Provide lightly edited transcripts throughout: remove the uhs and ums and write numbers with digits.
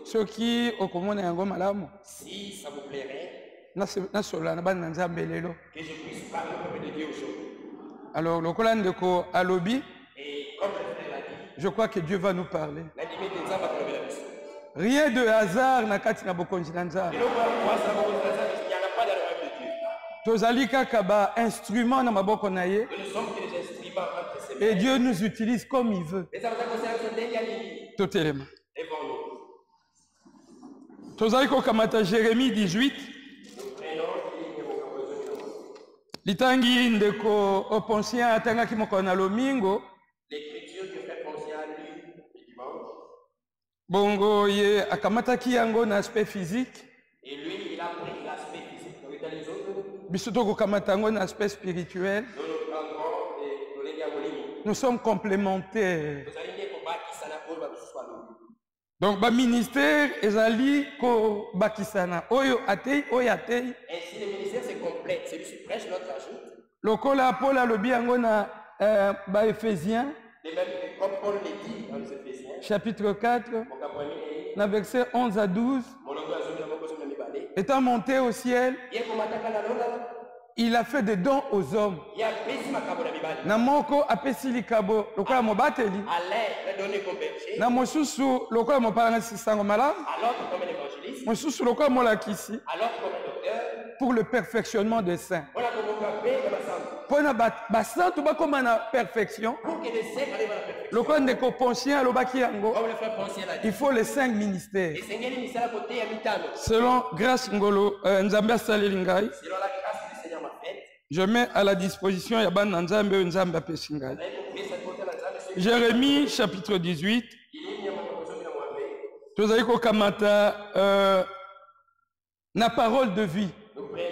Ce qui au commun est un gros malamu. Si ça vous plairait, Que je puisse parler au peuple de Dieu aujourd'hui. Alors, le Coran de Ko Alobi, Et comme le frère l'a dit, je crois que Dieu va nous parler. la limite des hommes va trouver la mission. Rien de hasard n'a kati na bokonzi na nzambe. Et donc, moi, ça va vous dire, il n'y en a pas dans le rêve de Dieu. Tozali kaka ba instrument na maboko na ye. Nous sommes que des instruments entre ses mains. Et Dieu nous utilise comme il veut. Et ça veut dire que c'est un dernier ligne. Totelema. Lèvons-nous. Tozali ko kamata Jérémie 18. Nous prenons ligne au Cameroun. Litangi ndeko oponsien atanga kimoko na lomingo. L'écriture que fait Poncien a lu le dimanche. Bongo ye akamata kiyango na aspect physique. Et lui, il a pris l'aspect physique. Donc, dans les autres, Bisoto ko kamata ngo na aspect spirituel. nous nous prendrons et nous les diabolines. Nous sommes complémentaires. Vous allez dire qu'on va qui ça n'a pas le soit nous. Donc ba ministère ezali ko bakisana oyo atei oyo atei. Ainsi, le ministère c'est complet. Celui-ci prêche, l'autre ajoute. Lokola Paul alobi yango na ba Éphésiens. De même que comme Paul le dit dans les Éphésiens, Chapitre 4, na verset 11 à 12, étant monté au ciel, il a fait des dons aux hommes. Namoko apesi likabo lokola mobateli. Na mosusu lokola mopalanga sisango malamu. Mosusu lokola molakisi. Pour le perfectionnement des saints. Pour na basantu bakoma na perfection. Lokola ndeko Poncien alobaki yango. Il faut les 5 ministères. Selon grâce ngolo Nzambe asaleli ngai. Je mets à la disposition ya bana Nzambe Nzambe apesi ngai. Jérémie chapitre 18. Tozali ko kamata na parole de vie. Nous prenons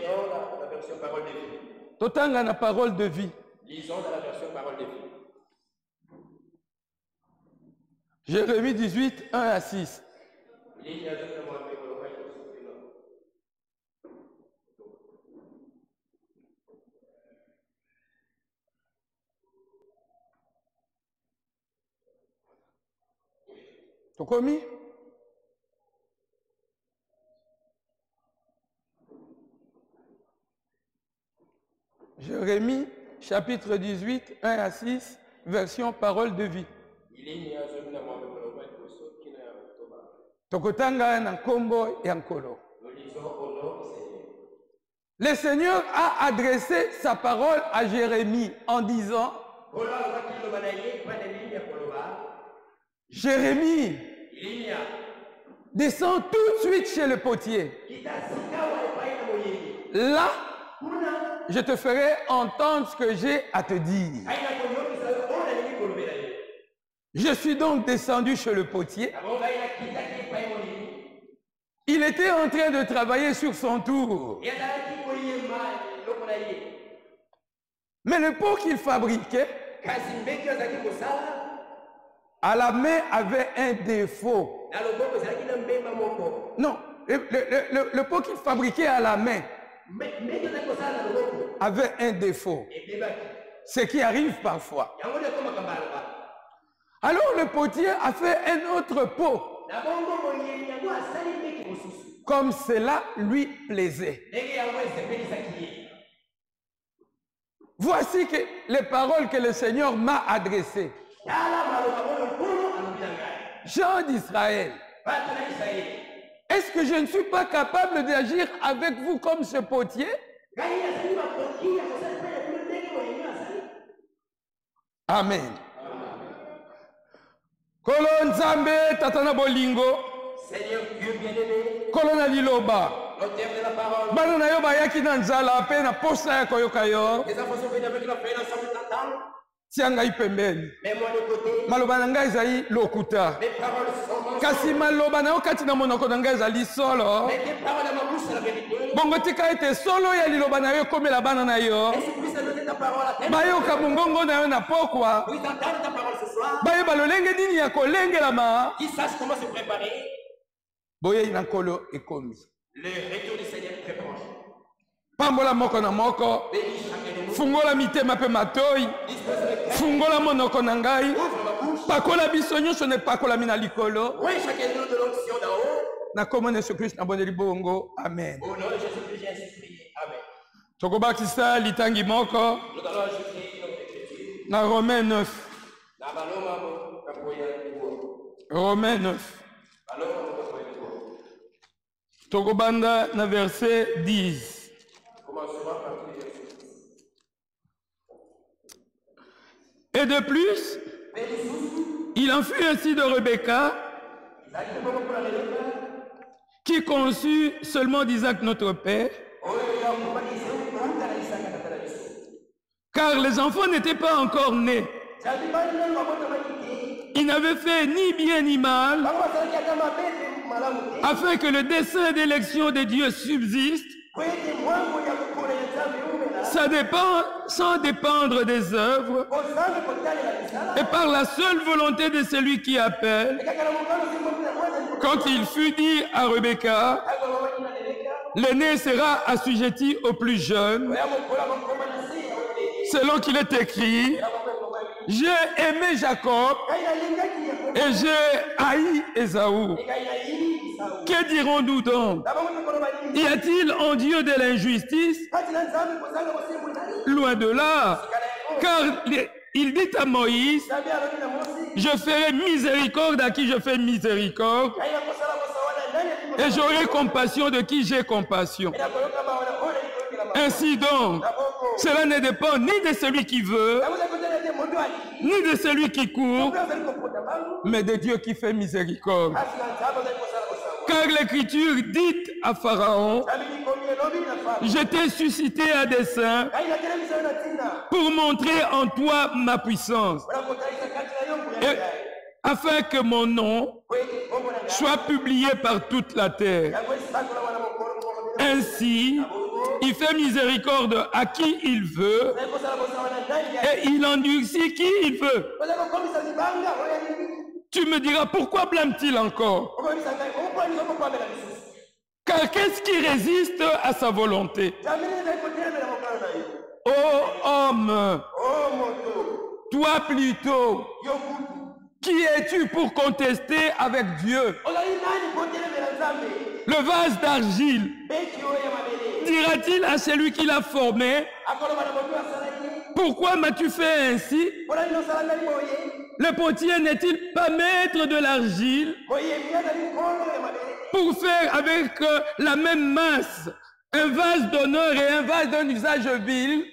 la version parole de vie. Totanga na parole de vie. Lisons dans la version parole de vie. Jérémie 18, 1 à 6. Tokomi? Jérémie, chapitre 18, 1 à 6, version parole de vie. Tokotanga na nkombo ya nkolo. Le Seigneur a adressé sa parole à Jérémie en disant: Jérémie, descends tout de suite chez le potier. Là, je te ferai entendre ce que j'ai à te dire. Je suis donc descendu chez le potier. Il était en train de travailler sur son tour. Mais le pot qu'il fabriquait à la main avait un défaut. Non, le pot qu'il fabriquait à la main avait un défaut. Ce qui arrive parfois. Alors le potier a fait un autre pot. Comme cela lui plaisait. Voici que les paroles que le Seigneur m'a adressées. Gens d'Israël, est-ce que je ne suis pas capable d'agir avec vous comme ce potier? Amen. Kolo Nzambe tatana bolingo. Seigneur Dieu bien-aimé. Kolo na liloba. L'auteur de la parole. Bana na yo bayaki na nzala pe na posa ya koyoka yo. Les enfants sont venus avec la peine ensemble d'entendre. Tia ngai pembeni. Mets-moi de côté. Maloba na ngai ezali lokuta. Mes paroles sont kasi maloba na yo kati na monoko na ngai ezali solo. mais tes paroles à ma bouche c'est la vérité. Bongo tika ete solo ya liloba na yo ekomela bana na yo. Et si puisse donner ta parole à tes bayoka mongongo na yo na pokwa. oui entendre ta parole ce soir. Bayeba lolenge nini ya kolengelama. Ils sachent comment se préparer. Boye na nkolo ekomi. Le retour du Seigneur est très proche. Pambola moko na moko. Bénis chacun de nous. Fungola mitema pe matoi. Dispose le cœur. Fungola monoko na ngai. Ouvre ma bouche. Pakola bisonyo, ce n'est pas pakola mina likolo. Oui, chacun de nous de l'onction d'en haut. Na komone Jésus Christ na boneli bongo. Amen. Au nom de Jésus-Christ, j'ai ainsi prié. Amen. Tokobakisa litangi moko. Nous allons ajouter notre écriture. Na Romains 9. Romains 9. Tokobanda na verset 10. Et de plus, il en fut ainsi de Rebecca, qui conçut seulement d'Isaac notre père, car les enfants n'étaient pas encore nés. Il n'avait fait ni bien ni mal, afin que le dessein d'élection de Dieu subsiste, sans dépendre des œuvres, et par la seule volonté de celui qui appelle. Quand il fut dit à Rebecca, l'aîné sera assujetti au plus jeune, selon qu'il est écrit, j'ai aimé Jacob et j'ai haï Ésaü. Que dirons-nous donc? Y a-t-il en Dieu de l'injustice? Loin de là, car il dit à Moïse, je ferai miséricorde à qui je fais miséricorde, et j'aurai compassion de qui j'ai compassion. Ainsi donc, cela ne dépend ni de celui qui veut, ni de celui qui court, mais de Dieu qui fait miséricorde. Car l'Écriture dit à Pharaon, je t'ai suscité à dessein pour montrer en toi ma puissance, et afin que mon nom soit publié par toute la terre. Ainsi, il fait miséricorde à qui il veut et il endurcit qui il veut. Tu me diras, pourquoi blâme-t-il encore? Car qu'est-ce qui résiste à sa volonté? Ô homme, toi plutôt, qui es-tu pour contester avec Dieu? Le vase d'argile, dira-t-il à celui qui l'a formé, pourquoi m'as-tu fait ainsi? Le potier n'est-il pas maître de l'argile pour faire avec la même masse un vase d'honneur et un vase d'un usage vil?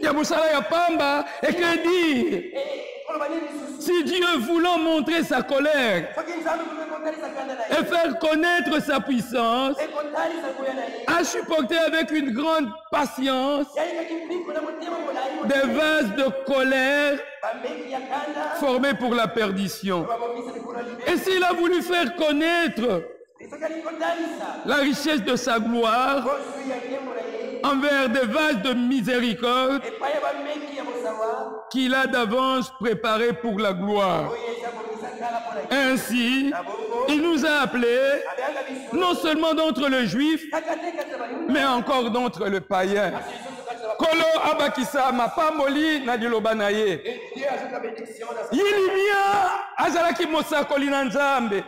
Yamoussala Yapamba, et que dire? Si Dieu voulant montrer sa colère et faire connaître sa puissance, a supporté avec une grande patience des vases de colère formés pour la perdition. Et s'il a voulu faire connaître la richesse de sa gloire envers des vases de miséricorde qu'il a d'avance préparés pour la gloire. Ainsi, il nous a appelés non seulement d'entre les Juifs, mais encore d'entre les païens. Kolo abakisa mapamoli na diloba na ye. Yilimia azalaki mosakoli na Nzambe.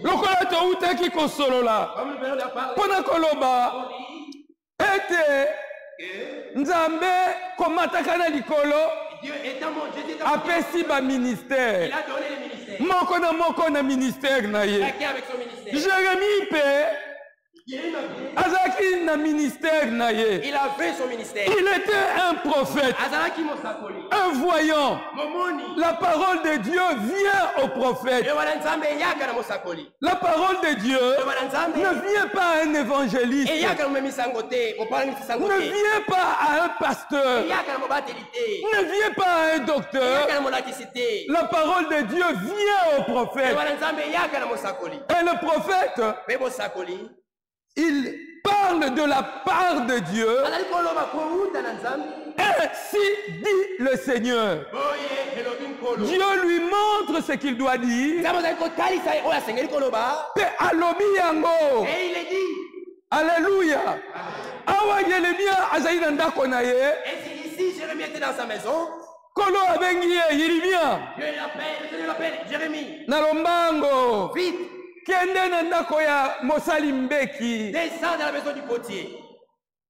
Lokola toutaki kosolola. Pona koloba ete Nzambe komataka na likolo apesi ba ministère. Moko na ministère na ye. Jérémie pe Azaki na ministère na ye. Il a fait son ministère. Il était un prophète, un voyant. La parole de Dieu vient au prophète. La parole de Dieu ne vient pas à un évangéliste, ne vient pas à un pasteur, ne vient pas à un docteur. La parole de Dieu vient au prophète. Et le prophète, il parle de la part de Dieu. Ainsi dit le Seigneur. Dieu lui montre ce qu'il doit dire. Et il est dit. Alléluia. Awa Yeremia azayi na ndako na ye. si Jérémie était dans sa maison, Kolo abengi Yeremia. Je l'appelle Jérémie. Nalombango. Vite. Kende na ndako ya mosali mbeki. Descends dans la maison du potier.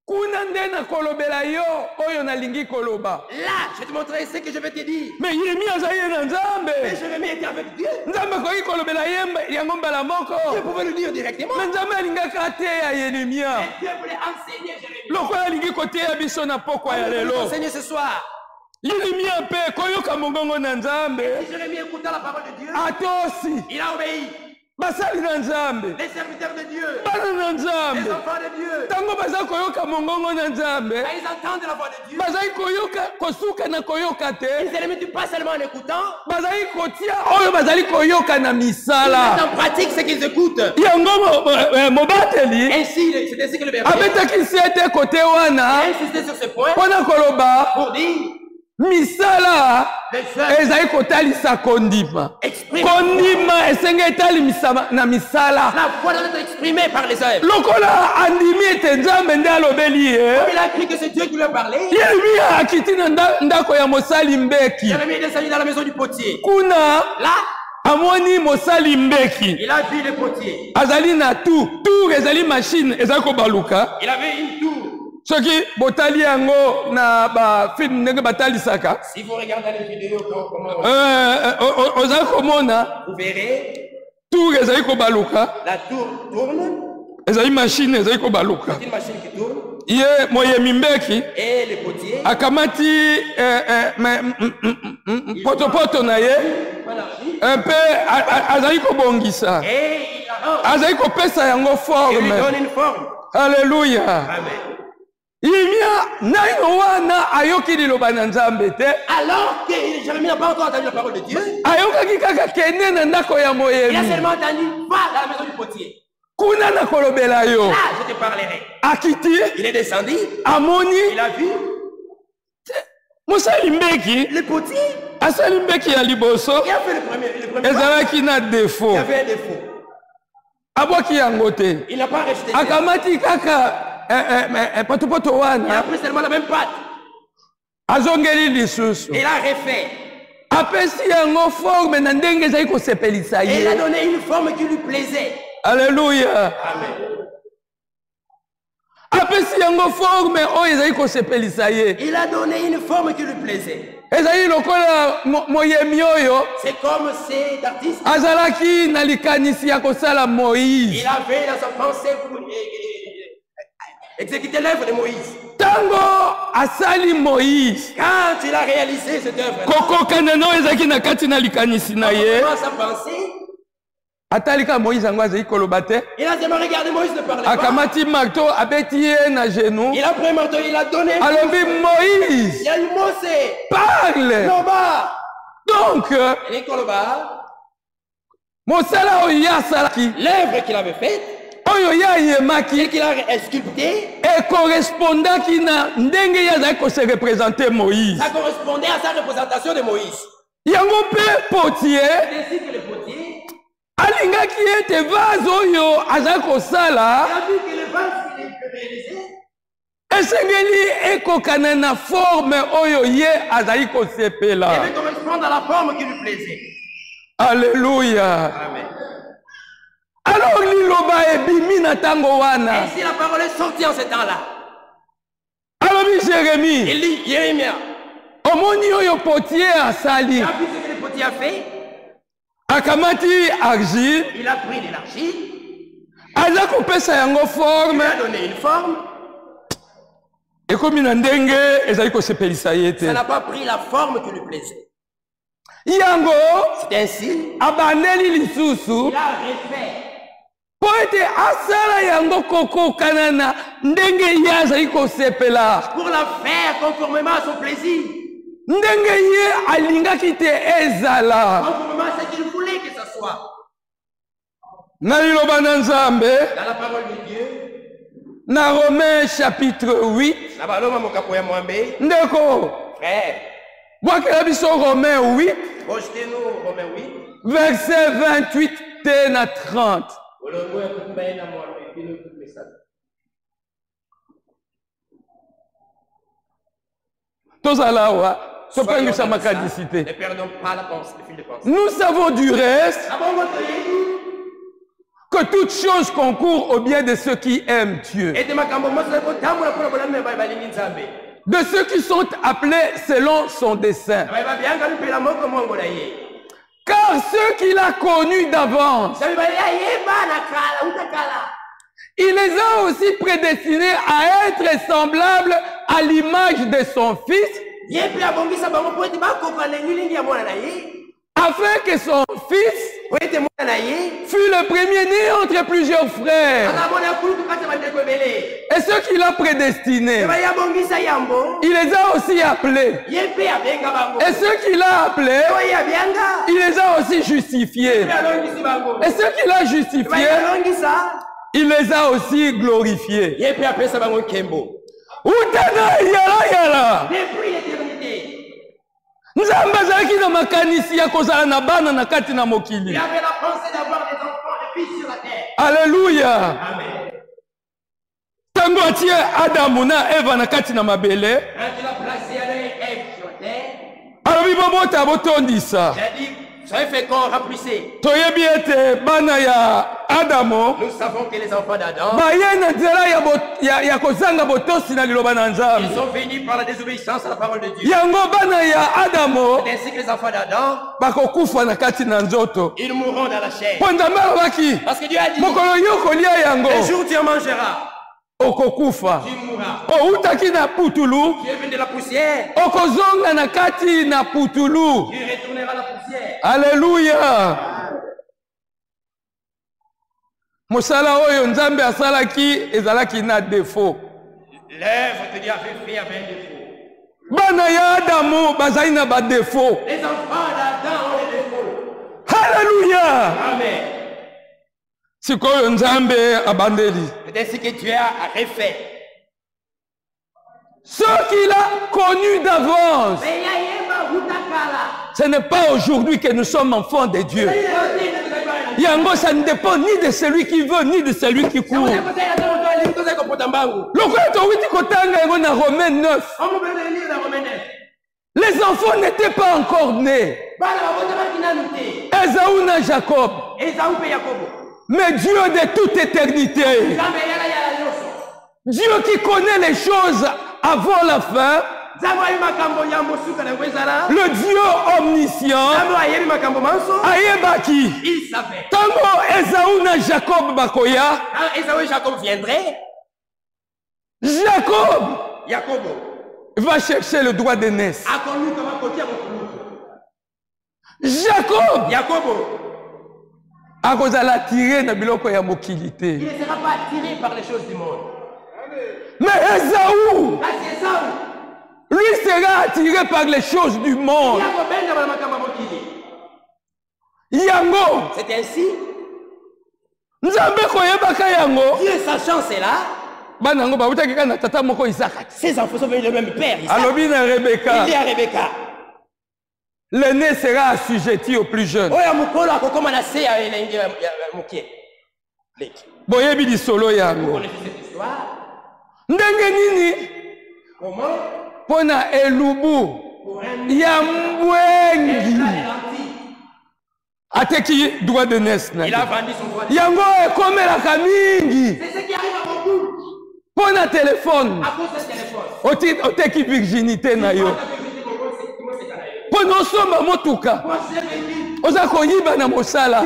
Kuna ndena kolobela yo oyo nalingi koloba. Là, je vais te montrer ce que je vais te dire. Mais Yeremia azaye na Nzambe. Mais Jérémie était avec Dieu. Nzambe koki kolobela ye yango mbala moko. Dieu pouvait le dire directement. Mais Nzambe alingaka te ya Yeremia. Et Dieu voulait enseigner Jérémie. Lokola alingi koteya biso na pokwa ya Il lelo. voulait enseigner ce soir. Yeremia mpe koyoka mongongo na Nzambe. Si Jérémie écouta la parole de Dieu, Atosi. il a obéi. Basali na Nzambe. Les serviteurs de Dieu, Bana na les Nzambe. enfants de Dieu, Tango baza koyoka mongongo na Nzambe. quand ils entendent la voix de Dieu, Bazali koyoka kosuka na koyoka te. ils n'élémentent pas seulement en écoutant, Bazali kotia oyo bazali koyoka na ils misala. mettent en pratique ce qu'ils écoutent. Yango mobateli Ainsi, c'est ainsi que le berger abetaki sete kote a wana insisté sur ce point mpona koloba pour dire misala les œuvres ezali kotalisa kondima. expriment Kondima esenge etalimisa na misala. la foi doit être exprimée par les œuvres. Lokola andimi ete Nzambe nde alobeli ye. Comme il a écrit que c'est Dieu qui lui a parlé, Yeremia akiti na ndako ya mosali mbeki. Jérémie est descendu dans la maison du potier. Kuna Là, amoni mosali mbeki. il a vu le potier. Azali na tour ezali machine ezali kobaluka. Il avait une tour. Soki botali yango na ba film ndenge batalisaka. Si vous regardez les vidéos, comment Ozali komona vous verrez, tour ezali kobaluka. la tour tourne, Ezali machine ezali kobaluka. c'est une machine qui tourne, Ye moyemi mbeki et le potier, akamati potopoto na ye mpe azali kobongisa. et il arrange, Azali kopesa yango et lui forme. donne une forme. Alléluia. Amen. Yeremia naino wana ayoki liloba na Nzambe te. Alors que Jérémie n'a pas encore entendu la parole de Dieu, Ayokaki kaka kende na ndako ya il a moyemi. seulement entendu va dans la maison du potier. Kuna na kolobela yo. Là, je te parlerai. Akiti Il est descendu, amoni il a vu mosali mbeki le potier. asali mbeki ya liboso Il a fait le premier pas. ezalaki na défaut. Il avait un défaut. Abwaki yango te. Il n'a pas rejeté ça. Akamati kaka potopoto Il a wana pris seulement la même patte. azongeli lisusu. Et il a refait. Apesi yango forme na ndenge ezali kosepelisa Et il a ye. donné une forme qui lui plaisait. Alléluia. Amen. Apesi yango forme oyo ezali kosepelisa ye. Il a donné une forme qui lui plaisait. Ezali lokola moyemi oyo C'est comme cet artiste. azalaki na likanisi ya kosala Moïse. Il avait dans sa pensée pour exécuter l'œuvre de Moïse. Tango asali Moïse. Quand il a réalisé cette œuvre, Kokokana no ezaki na kati na likanisi na ye. dans sa pensée, Atalika Moïse yango azali koloba te. il a seulement regardé Moïse ne parlait pas. Akamati marteau abeti ye na genou. Il a pris un marteau, il a donné. Alobi Moïse, Il a eu Mosé. parle. Loba. Donc Il est Koloba. mosala oyo ye asalaki L'œuvre qu'il avait faite, oyo ye ayemaki et qu'il a sculpté, ekorespondaki na ndenge ye azali kose représente Moïse. ça correspondait à sa représentation de Moïse. Yango mpe potier Ainsi que le potier, alingaki ete vase oyo azali kosala il a vu que le vase qu'il a réalisé, esengeli ekokana na forme oyo ye azali kosepela. devait correspondre à la forme qui lui plaisait. Alléluia. Amen. Alors liloba ebimi na tango wana. Ainsi la parole est sortie en ce temps-là. Alobi Jérémie, Il dit, Jérémie, omoni oyo potier asali. il a vu ce que le potier a fait, Akamati argile, il a pris de l'argile, aza kopesa yango il forme. a donné une forme, Ekomi na ndenge ezali kosepelisa ye te. ça n'a pas pris la forme qui lui plaisait. Yango C'est ainsi, abandeli lisusu il a refait. po ete asala yango kokokana na ndenge ye azali kosepela. Pour la faire conformément à son plaisir, Ndenge ye alingaki te ezala. conformément à ce qu'il voulait que ça soit. Na liloba na Nzambe, Dans la parole de Dieu, na Romains chapitre 8, na baloma mokapo ya mwambe, ndeko frère, bwakela biso Romains 8 projetez-nous Romains 8, verset 28 te na 30. olongo ya kutumba na mwambe, puis nous tout message. Ne perdons pas la pensée, le fil de pensée. Nous savons du reste que toute chose concourt au bien de ceux qui aiment Dieu, de ceux qui sont appelés selon son dessein. Car ceux qu'il a connus d'avance, il les a aussi prédestinés à être semblables à l'image de son Fils, afin que son Fils fût le premier-né entre plusieurs frères. Et ceux qu'il a prédestinés, il les a aussi appelés. Et ceux qu'il a appelés, il les a aussi justifiés. Et ceux qu'il a justifiés, il les a aussi glorifiés. Nous avons besoin de makanisi ya kozala na bana na kati na mokili. Il avait la pensée d'avoir des enfants, des fils sur la terre. Alléluia. Amen. Tango atie Adamu na Eva na kati na mabele. Quand il a placé Adam et Ève sur la terre. Alors bibomota botondisa. Il a dit, soyez féconds, remplissez. Toyebi ete bana ya Adamo. Nous savons que les enfants d'Adam, ils sont venus par la désobéissance à la parole de Dieu. C'est ainsi que les enfants d'Adam, ils mourront dans la chair. Parce que Dieu a dit, un jour tu en mangeras. Tu mourras. Tu es venu de la poussière. Tu retourneras la poussière. Alléluia. Mosala oyo nzambe asalaki ezalaki na défaut. L'œuvre que Dieu avait fait avait un défaut. Bana ya Adamu bazali na ba défaut. Les enfants d'Adam ont des défauts. Alléluia. Amen. Sikoyo nzambe abandeli. C'est ainsi que Dieu a refait. Ce qu'il a connu d'avance. Ce n'est pas aujourd'hui que nous sommes enfants de Dieu. Yango, ça ne dépend ni de celui qui veut, ni de celui qui court. Romains 9. Les enfants n'étaient pas encore nés. Esaü na Jacob. Mais Dieu de toute éternité. Dieu qui connaît les choses avant la fin. Le Dieu omniscient ayebaki. Il savait. Tango Esaü na Jacob bakoya. Quand Esaü et Jacob viendraient, Jacob va chercher le droit d'aînesse. Jacob akozala attiré na biloko ya mokilité. Il ne sera pas attiré par les choses du monde. Mais Esaü, lui sera attiré par les choses du monde. Yango. C'est ainsi. Nzambe koyebaka yango. Dieu sachant cela. Banango bautaki kana tata moko Isaac. Ses enfants sont venus de même père. Alobi na Rebecca. Il dit à Rebecca. L'aîné sera assujetti au plus jeune. Oya mukolo akokoma na se ya elenge mokie. Boyebi di solo yango. Vous connaissez cette histoire? Ndenge nini? Comment? Pona elubu ya mbwengi ateki droit de naissance. Il a vendu son droit. Yango ekomelaka mingi. C'est ce qui arrive à beaucoup. Pona téléphone. À cause de téléphone. Oteki virginité na yo. Pona osomba motuka. Oza koyiba na mosala.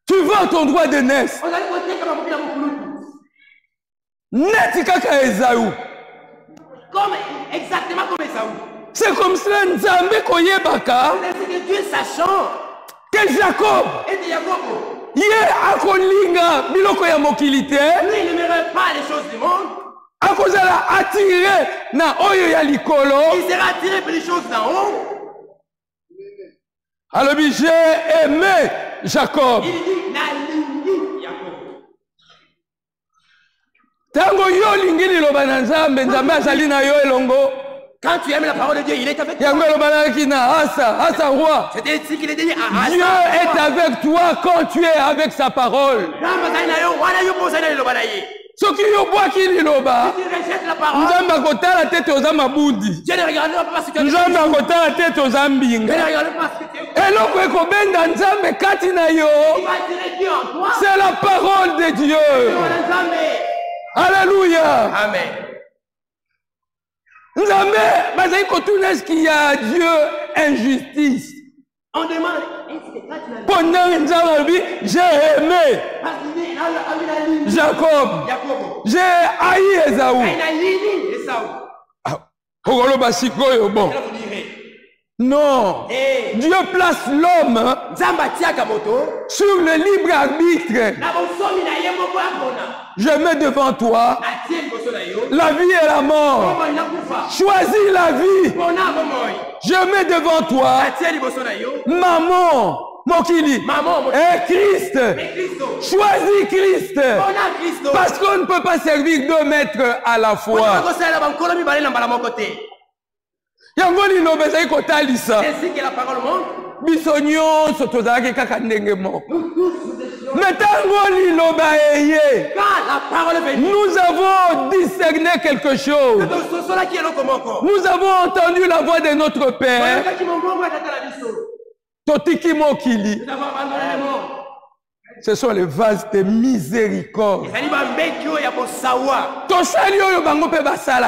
Tu vends ton droit de naissance. Neti kaka Esaü. Exactement comme Esaü. C'est comme cela Nzambe koyebaka. C'est que Dieu sachant que Jacob ye akolinga biloko ya mokilité. Lui, il n'aimerait pas les choses du monde. Akozala attiré na oyo ya likolo. Il sera attiré par les choses d'en haut. Alors j'ai aimé Jacob. Il dit nalingi Jacob. Tango yo lingi liloba na Nzambe, Nzambe azali na yo elongo. Quand tu aimes la parole de Dieu, il est avec toi. Yango loba ki na Asa roi. C'est ainsi qu'il est dit à Asa. Dieu est avec toi quand tu es avec sa parole. Soki yo bwaki liloba, nzambe akotala te toza mabundi. Nzambe akotala te toza mbinga. Eloko ekobenda nzambe kati na yo, c'est la parole de Dieu. Alléluia. Amen. Nzambe bazali kotuna est-ce qu'il y a à Dieu injustice? On demande. Pendant Nzambe, j'ai aimé Jacob. J'ai haï Esaü. Bon. Non. Dieu place l'homme sur le libre arbitre. Je mets devant toi la vie et la mort. Choisis la vie. Je mets devant toi maman, Mokili, et Christ. Choisis Christ. Parce qu'on ne peut pas servir deux maîtres à la fois. Ainsi que la parole montre. Nous avons discerné quelque chose. Nous avons entendu la voix de notre Père. Totiki Mokili. Ce sont les vases de miséricorde.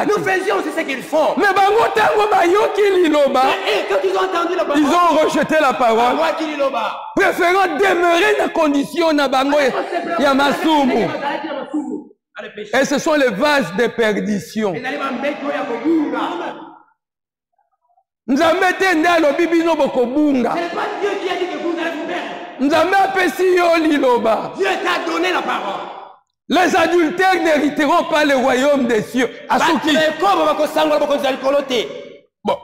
Nous faisions aussi ce qu'ils font. Mais quand ils ont entendu la parole, ils ont rejeté la parole, préférant demeurer dans la condition de et ce sont les vases de perdition. Nous avons mis dans Bible. Ce n'est pas Dieu qui a dit que vous allez vous perdre. Dieu t'a donné la parole. Les adultères n'hériteront pas le royaume des cieux. Bon,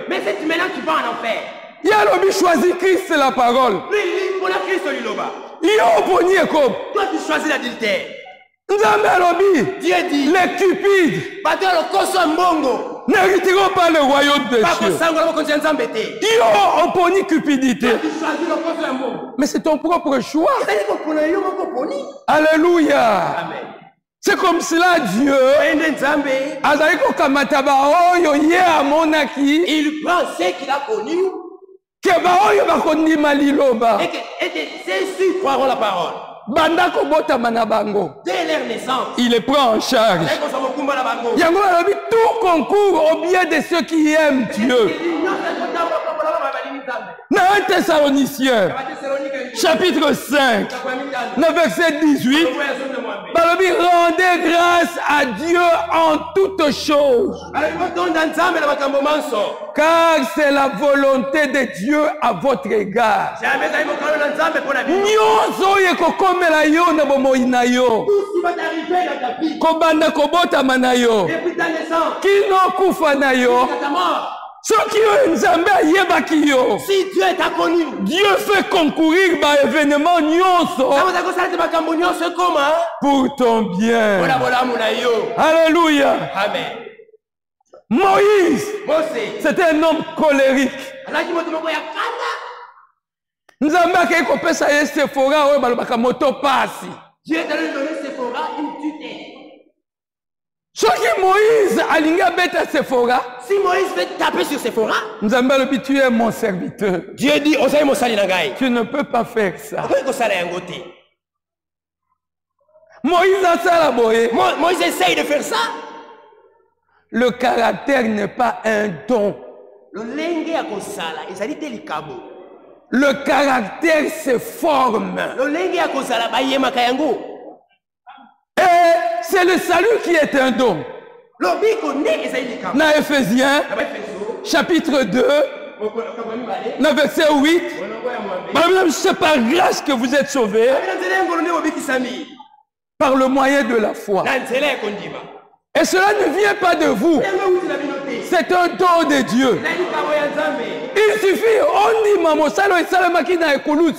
mais c'est maintenant tu vas en enfer. Il a choisi Christ la parole. Toi tu choisis l'adultère. Dieu dit les cupides n'hériteront pas le royaume des cieux. On poni cupidité. Mais c'est ton propre choix. Alléluia. C'est comme cela Dieu. Il prend ce qu'il a connu. Et ceux-ci croiront la parole. Dès leur naissance, il les prend en charge. Tout concourt au bien de ceux qui aiment Dieu. Dans 1 Thessaloniciens, chapitre 5, verset 18, rendez grâce à Dieu en toutes choses. Car c'est la volonté de Dieu à votre égard. Kobanda kobota manayo. Kino kufa nayo. Si Dieu t'a connu, Dieu fait concourir par événement pour ton bien. Alléluia. Amen. Moïse, c'était un homme colérique. Dieu t'a donné Sephora une tutelle. Moïse alinga beta Sephora. Si Moïse veut taper sur Sephora, tu es mon serviteur. Dieu dit tu ne peux pas faire ça. Moïse essaye de faire ça. Le caractère n'est pas un don. Le caractère se forme. Et c'est le salut qui est un don. Dans Éphésiens, chapitre 2, verset 8, c'est par grâce que vous êtes sauvés par le moyen de la foi. Et cela ne vient pas de vous. C'est un don de Dieu. Il suffit, on dit maman, ça le salama qui n'a pas le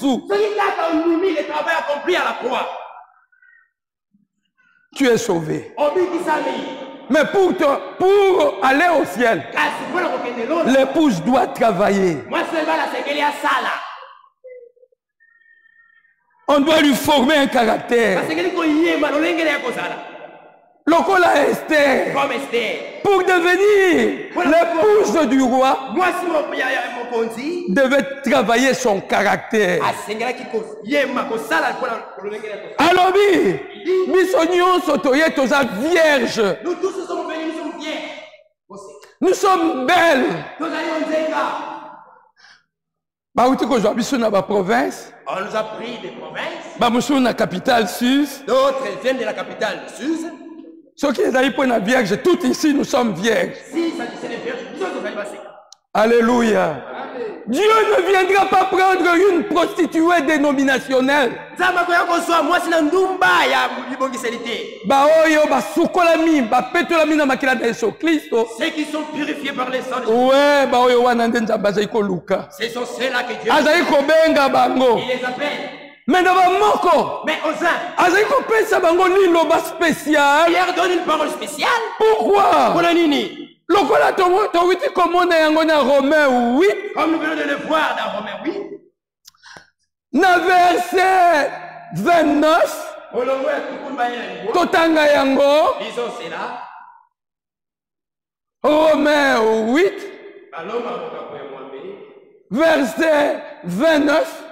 travail accompli à la croix. Tu es sauvé. Mais pour aller au ciel, l'épouse doit travailler. On doit lui former un caractère. Lokola Esther, pour devenir l'épouse du roi, devait travailler son caractère. Alors, vierge. Nous tous sommes venus, nous sommes vierges. Nous sommes belles. On nous a pris des provinces. La capitale Suse. D'autres viennent de la capitale Suse. Ceux qui sont vierges, tout ici nous sommes vierges. Si ça dit les vierges, nous sommes vierges. Alléluia. Dieu ne viendra pas prendre une prostituée dénominationnelle. Ceux qui sont purifiés par les sangs de Jésus. Ce sont ceux-là que Dieu il les appelle. Mais aux uns, il leur donne une parole spéciale. Pourquoi? Lokola Romains 8, comme nous venons de le voir dans Romains 8, na verset 29, Totanga yango, disons cela, Romains 8, verset 29,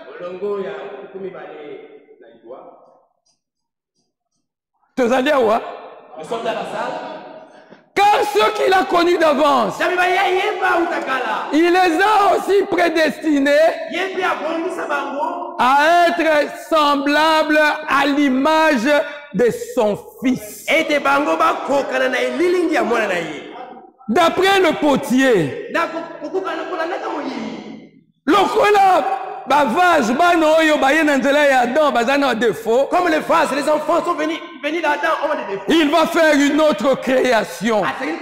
nous sommes dans la salle. Car ceux qu'il a connus d'avance, il les a aussi prédestinés à être semblables à l'image de son Fils. D'après le potier, comme les vases, les enfants sont venus là-dedans, ont des défauts. Il va faire une autre création. Les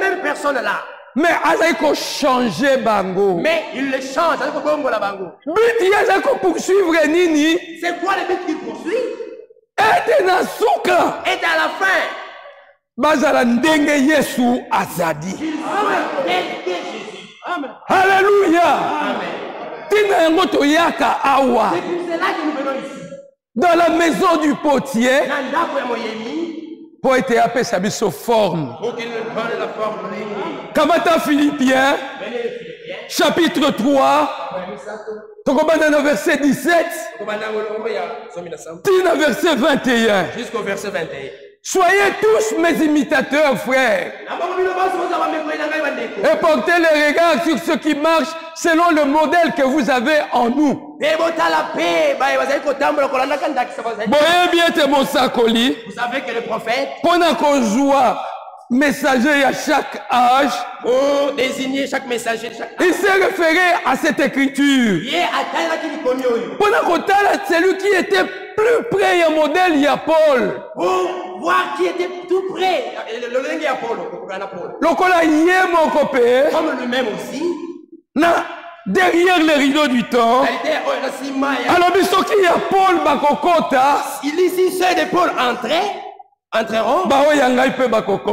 mêmes personnes là. Mais changer bango. Mais il le change. Poursuivre nini. C'est quoi le but qu'il poursuit? Et à la fin. Bazala ndenge Yesu azadi. Amen. Alléluia. Amen. C'est pour cela que nous venons ici. Dans la maison du potier. Pour être appelé sa forme. Pour qu'il nous donne la forme. Kamata Philippiens. Chapitre 3. Verset 17. Verset 21. Jusqu'au verset 21. Soyez tous mes imitateurs, frères. Et portez le regard sur ce qui marche selon le modèle que vous avez en nous. Vous savez que le prophète, messager à chaque âge, pour désigner chaque messager de chaque âge, il s'est référé à cette écriture. Celui qui était plus près du modèle, il y a Paul. Pour voir qui était tout près, comme lui-même aussi. Derrière les rideaux du temps, alors il y a Paul Bakokota. Il ici ceux de Paul entreront.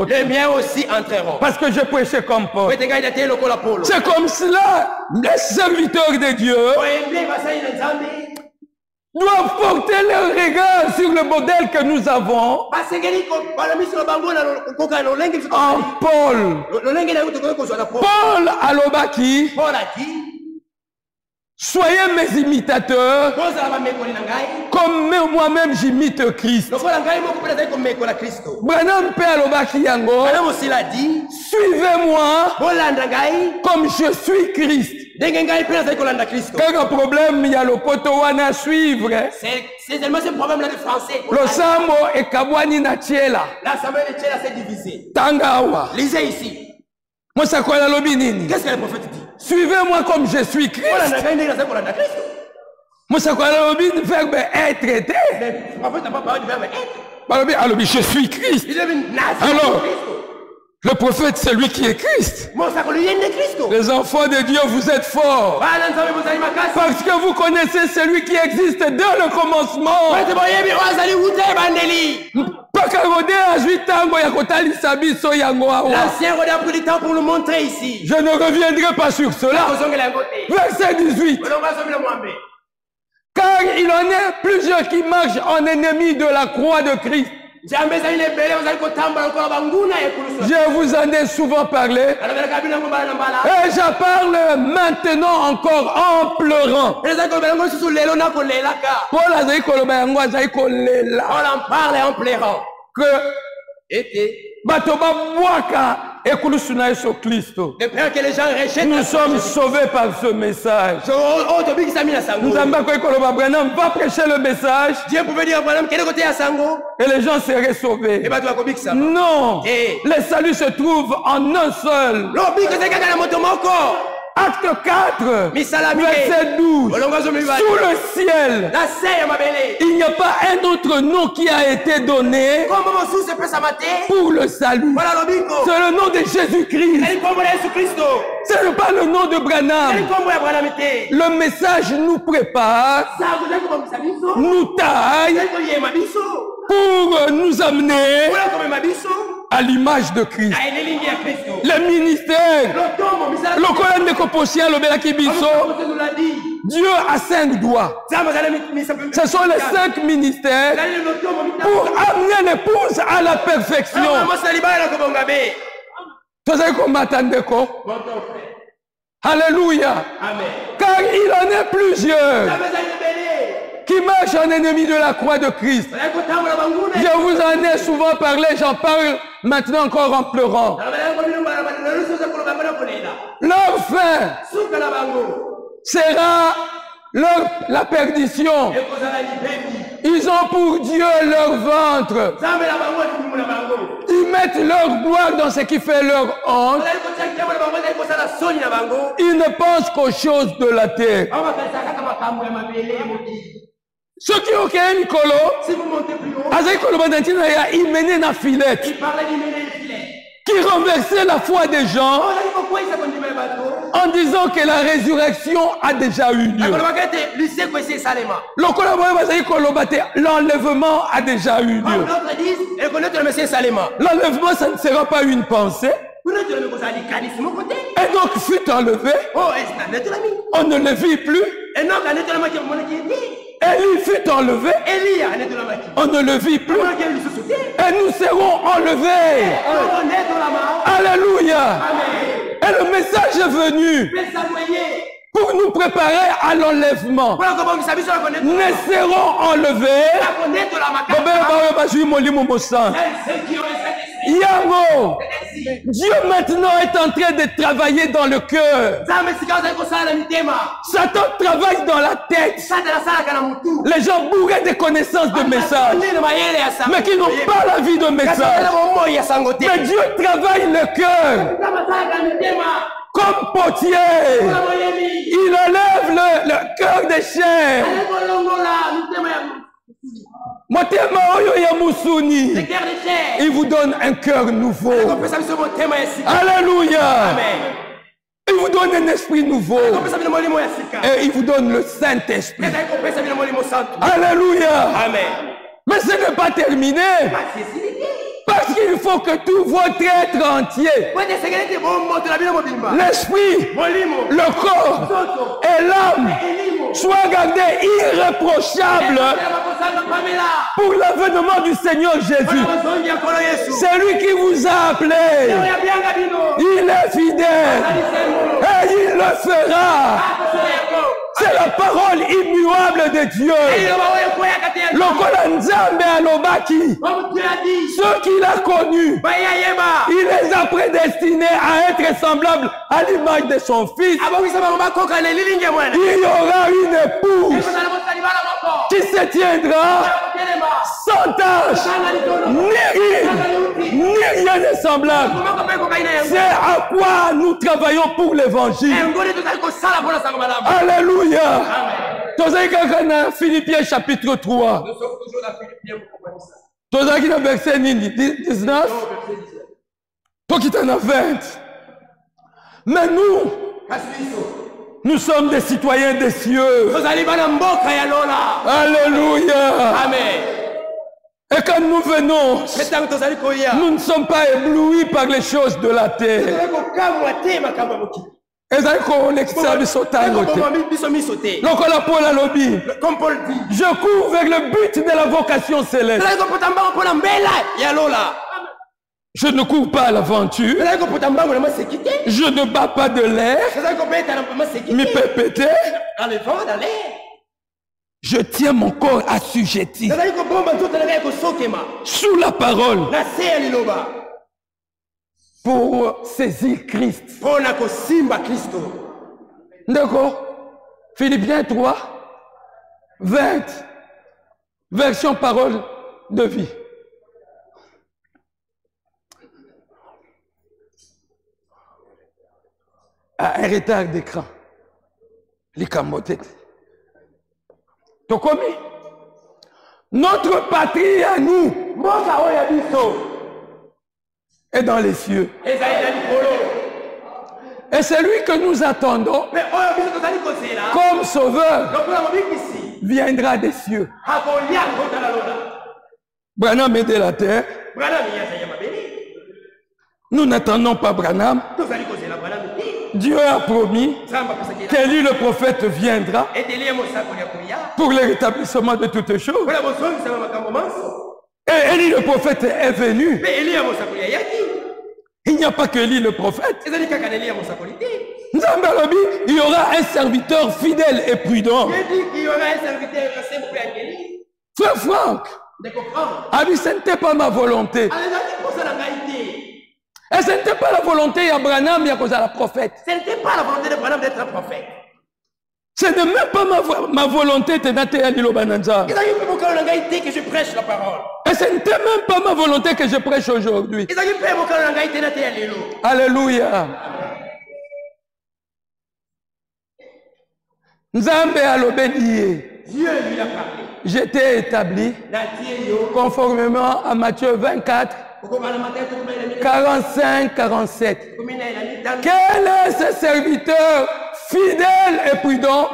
Les miens aussi entreront. Parce que je prêchais comme Paul. C'est comme cela, les serviteurs de Dieu doivent porter leur regard sur le modèle que nous avons en Paul. Paul alobaki, soyez mes imitateurs comme moi-même j'imite Christ. Branham pe alobaki yango, suivez-moi comme je suis Christ. Quel problème il y a le poto wana suivre? C'est seulement ce problème-là de français. Le sambo et kabwani na tiela. L'assemblée de Tchela s'est divisée. Tangawa. Lisez ici. Qu'est-ce que le prophète dit? Suivez-moi comme je suis Christ. Verbe être été. Le prophète n'a pas parlé du verbe être. Alors, je suis Christ. Alors, le prophète, c'est lui qui est Christ. Les enfants de Dieu, vous êtes forts. Parce que vous connaissez celui qui existe dès le commencement. L'ancien Rodé a pris du temps pour nous montrer ici. Je ne reviendrai pas sur cela. Verset 18. Car il en est plusieurs qui marchent en ennemis de la croix de Christ. Je vous en ai souvent parlé. Et j'en parle maintenant encore en pleurant. Paul en parle en pleurant. Que de peur que les gens rejettent. Nous sommes sauvés par ce message. Nous va prêcher le message. Dieu pouvait dire et les gens seraient sauvés. Non. Le salut se trouve en un seul. Acte 4, verset 12. Sous le ciel, il n'y a pas un autre nom qui a été donné pour le salut. C'est le nom de Jésus-Christ. Ce n'est pas le nom de Branham. Le message nous prépare, nous taille pour nous amener à l'image de Christ. Le ministère, le colonne de Koposia, le Belakibiso, Dieu a 5 doigts. Ce sont les 5 ministères pour amener l'épouse à la perfection. Alléluia. Car il en est plusieurs qui marchent en ennemi de la croix de Christ. Je vous en ai souvent parlé, j'en parle maintenant encore en pleurant. Leur fin sera la perdition. Ils ont pour Dieu leur ventre. Ils mettent leur gloire dans ce qui fait leur honte. Ils ne pensent qu'aux choses de la terre. Ceux qui ont créé Nicolo, ils menaient la filette, qui renversait la foi des gens en disant que la résurrection a déjà eu lieu. L'enlèvement a déjà eu lieu. L'enlèvement, ça ne sera pas une pensée. Et donc fut enlevé. On ne le vit plus. Élie fut enlevé. On ne le vit plus. Et nous serons enlevés. Alléluia. Et le message est venu pour nous préparer à l'enlèvement. Nous serons enlevés. Yamo, Dieu maintenant est en train de travailler dans le cœur. Satan travaille dans la tête. Les gens bourrés de connaissances de messages, mais qui n'ont pas la vie de message. Mais Dieu travaille le cœur. Comme potier, il enlève le cœur des chair. Il vous donne un cœur nouveau. Alléluia. Il vous donne un esprit nouveau. Et il vous donne le Saint-Esprit. Alléluia. Mais ce n'est pas terminé. Parce qu'il faut que tout votre être entier, l'esprit, le corps et l'âme soient gardés irréprochables pour l'avènement du Seigneur Jésus. C'est lui qui vous a appelé. Il est fidèle et il le fera. C'est la parole immuable de Dieu. Ceux qu'il a connus, il les a prédestinés à être semblables à l'image de son Fils. Il y aura une épouse qui se tiendra sans tâche, ni rien de semblable. C'est à quoi nous travaillons pour l'évangile. Alléluia. Philippiens chapitre 3. Tozaki na verset 19. Tokita na 20. Mais nous sommes des citoyens des cieux. Alléluia. Amen. Et quand nous venons, nous ne sommes pas éblouis par les choses de la terre. Comme Paul dit, je cours vers le but de la vocation céleste. Je ne cours pas à l'aventure. Je ne bats pas de l'air. Mi pépété. Je tiens mon corps assujetti sous la parole pour saisir Christ. D'accord? Philippiens 3, 20, version parole de vie. Un retard d'écran. Les camotettes. Notre patrie à nous est dans les cieux. Et c'est lui que nous attendons comme sauveur viendra des cieux. Branham est de la terre. Nous n'attendons pas Branham. Dieu a promis qu'Élie le prophète viendra pour le rétablissement de toutes choses. Et Élie le prophète est venu. Il n'y a pas que Élie le prophète. Il y aura un serviteur fidèle et prudent. Frère Franck, ce n'était pas ma volonté. Et ce n'était pas la volonté d'Abraham, il y a la prophète. Ce n'était pas la volonté d'Abraham d'être un prophète. Ce n'est même pas ma volonté de que je prêche la parole. Et ce n'était même pas ma volonté que je prêche aujourd'hui. Alléluia. Nzambe a l'obédié. Dieu lui a parlé. J'étais établi conformément à Matthieu 24. 45-47. Quel est ce serviteur fidèle et prudent?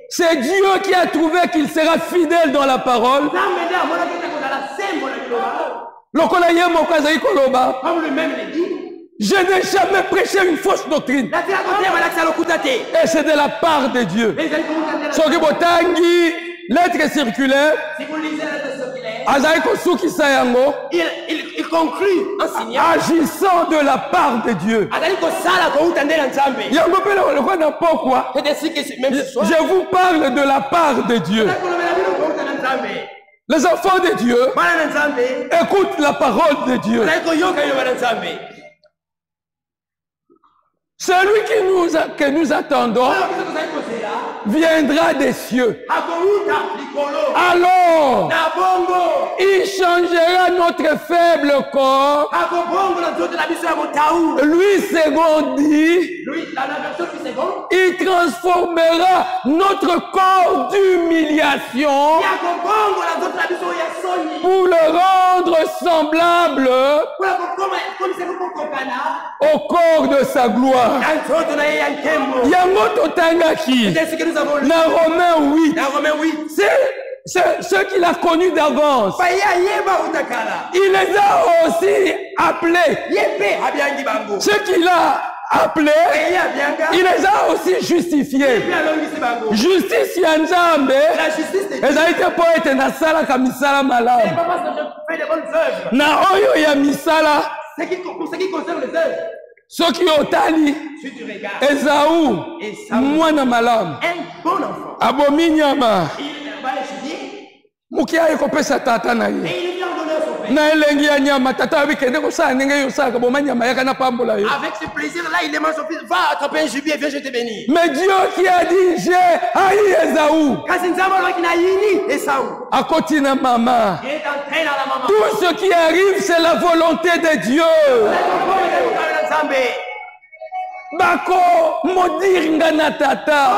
C'est Dieu qui a trouvé qu'il sera fidèle dans la parole. Comme lui-même le dit, je n'ai jamais prêché une fausse doctrine. Et c'est de la part de Dieu. Lettre circulaire. Si vous lisez la lettre circulaire, il conclut en signant, agissant de la part de Dieu. Je vous parle de la part de Dieu. Les enfants de Dieu écoutent la parole de Dieu. Celui que nous attendons viendra des cieux. Alors, il changera notre faible corps. Lui, second dit, il transformera notre corps d'humiliation pour le rendre semblable au corps de sa gloire. Dans Romains 8, c'est ceux qu'il a connus d'avance. Il les a aussi appelés. Ceux qu'il a appelés, il les a aussi justifiés. Justice ya Nzambe, ezalite po ete nasalaka misala malamu. Na oyo ya misala, pour ce qui concerne les œuvres, soki otali Esaú mwana malamu abomi nyama mukia ekopesa tata na ye na elengi ya nyama tata abikende kosala ndenge yosalaka boma nyama yaka na pambola yo. Avec ce plaisir là il demande son fils, va attraper un gibier, viens, je te bénis. Mais Dieu qui a dit j'ai haï Esaú, akoti na mama, tout ce qui arrive c'est la volonté de Dieu. Bako modirnga na tata.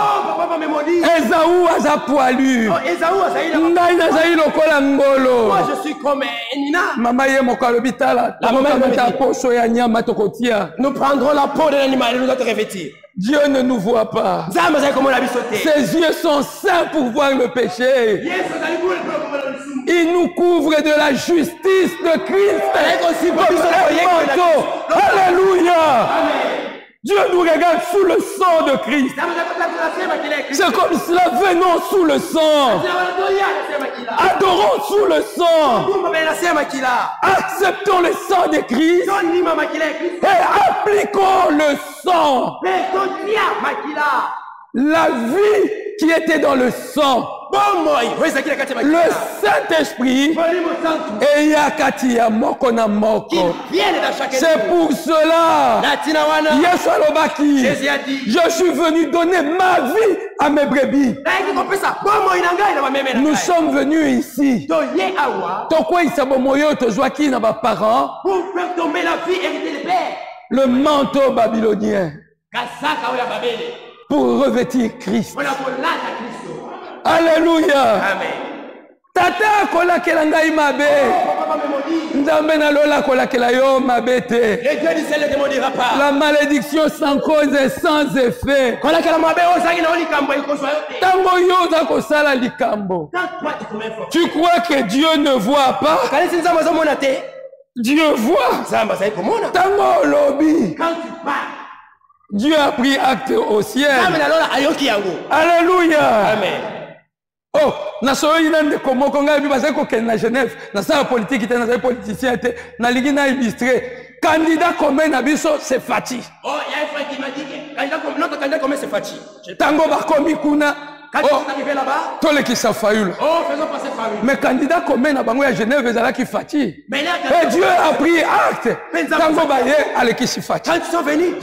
Esaú aza poilu. Ngai nazali lokola ngolo. Moi je suis comme Nina. Mama ye mokalo bitala. La maman ta poso ya nyama tokotia. Nous prendrons la peau de l'animal et nous allons te revêtir. Dieu ne nous voit pas. Ses yeux sont saints pour voir le péché. Il nous couvre de la justice de Christ. Alléluia. Dieu nous regarde sous le sang de Christ. C'est comme cela, venons sous le sang. Adorons sous le sang. Acceptons le sang de Christ et appliquons le sang. La vie qui était dans le sang. Le Saint-Esprit et Yakatia Moko na Moko. C'est pour cela je suis venu donner ma vie à mes brebis. Nous sommes venus ici. Le manteau babylonien pour revêtir Christ. Alléluia. Amen. Tata kola kelangai mabe. Nzambe na lola kola kelayo mabete. Le Dieu du ciel ne te maudira pas. La malédiction sans cause et sans effet. Kola kela mabe ozaki na likambo ikoso yote. Tango yoza kosala likambo. Tu crois que Dieu ne voit pas? Kanisi nzambe azomona te. Dieu voit. Nzambe azali komona. Tango lobi. Quand tu parles, Dieu a pris acte au ciel. Alléluia. Amen. Oh, nasoyi na ndeko moko ngai bi bazali kokende na Genève, na sala politique te, na sala politicien te, na lingi na illustrer. Candidat commun na biso c'est Fati. Oh, il y a un frère qui m'a dit que notre candidat commun c'est Fati. Tango bakomi kuna. Quand tu es arrivé là-bas, tous les qui sont faillis. Oh, faisons passer Fayoul. Mais candidat commun na bango ya Genève ezala ki Fati. Et Dieu a pris acte. Tango baye aleki si Fati. Quand ils sont venus,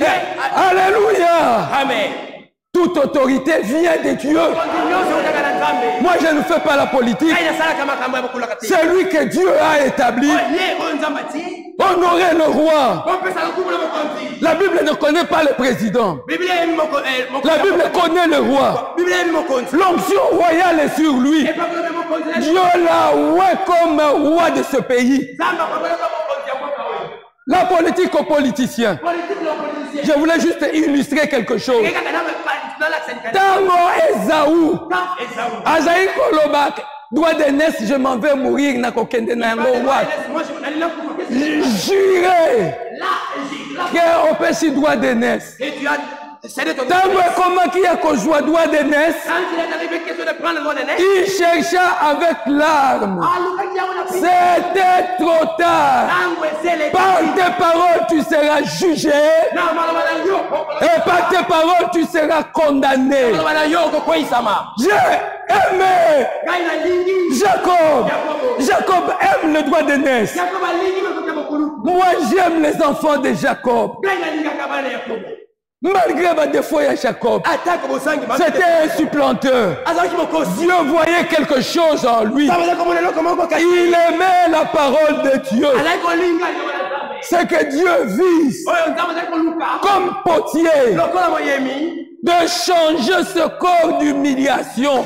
Alléluia. Amen. Toute autorité vient de Dieu. Moi, je ne fais pas la politique. C'est lui que Dieu a établi. Honorer le roi. La Bible ne connaît pas le président. La Bible connaît le roi. L'onction royale est sur lui. Dieu l'a oué comme roi de ce pays. La politique aux politiciens. Je voulais juste illustrer quelque chose. Tango Esaou. Azaï Kolobak. Droit d'aînesse, je m'en vais mourir. Juré. Qu'on peut si droit d'aînesse. Tango comment qui a qu'on joue droit d'aînesse. Il chercha avec larmes. C'était trop tard. Par tes paroles tu seras jugé. Et par tes paroles tu seras condamné. J'ai aimé Jacob. Jacob aime le droit d'aînesse. Moi j'aime les enfants de Jacob. Malgré ma défaut à Jacob, c'était un supplanteur. Dieu voyait quelque chose en lui. Il aimait la parole de Dieu. C'est que Dieu vise comme potier de changer ce corps d'humiliation.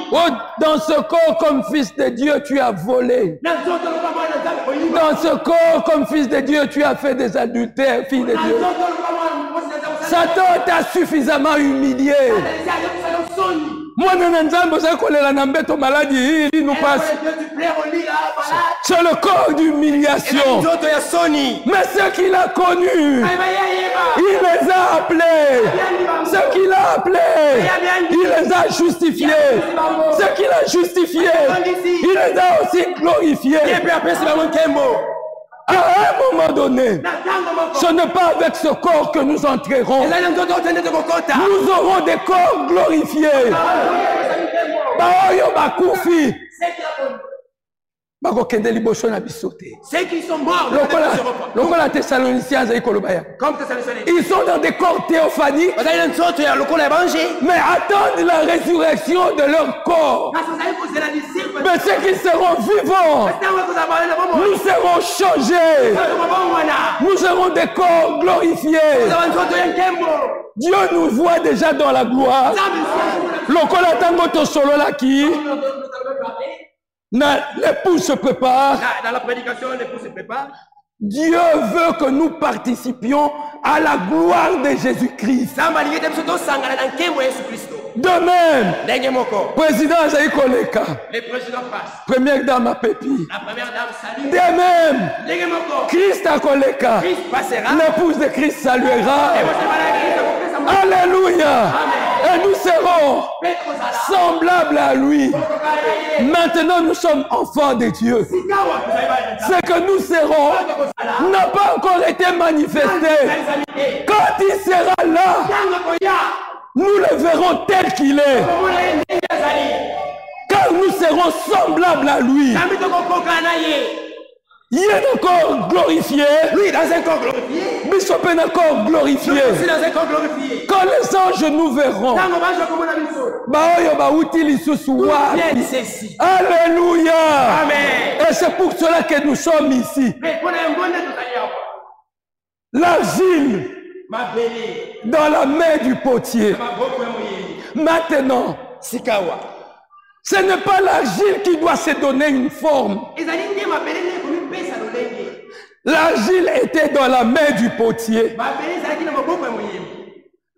Oh, dans ce corps comme fils de Dieu, tu as volé. Dans ce corps comme fils de Dieu, tu as fait des adultères, fille de Dieu. Satan t'a suffisamment humilié. Moi, maladie, il nous passe. C'est le corps d'humiliation. Mais ce qu'il a connu, il les a appelés. Ce qu'il a appelé, il les a justifiés. Ce qu'il a justifié, il les a aussi glorifiés. À un moment donné, ce n'est pas avec ce corps que nous entrerons. Nous aurons des corps glorifiés. Ceux qui sont morts, ils sont dans des corps théophaniques, mais attendent la résurrection de leur corps. Mais ceux qui seront vivants, nous serons changés. Nous serons des corps glorifiés. Dieu nous voit déjà dans la gloire. L'époux se prépare. Dans la prédication, l'époux se prépare. Dieu veut que nous participions à la gloire de Jésus-Christ. De même, président Azaï Koleka, le président passe. Première dame à Pépi. La première dame salue. De même, Christ à Koleka, l'épouse de Christ saluera. Alléluia. Et nous serons semblables à lui. Maintenant, nous sommes enfants de Dieu. Ce que nous serons n'a pas encore été manifesté. Quand il sera là, nous le verrons tel qu'il est. Car nous serons semblables à lui. Il est encore glorifié. Lui, dans un corps glorifié. Bishop est encore glorifié. Je suis dans un corps glorifié. Quand les anges nous verront, alléluia. Amen. Et c'est pour cela que nous sommes ici. L'argile dans la main du potier. Maintenant, ce n'est pas l'argile qui doit se donner une forme. L'argile était dans la main du potier.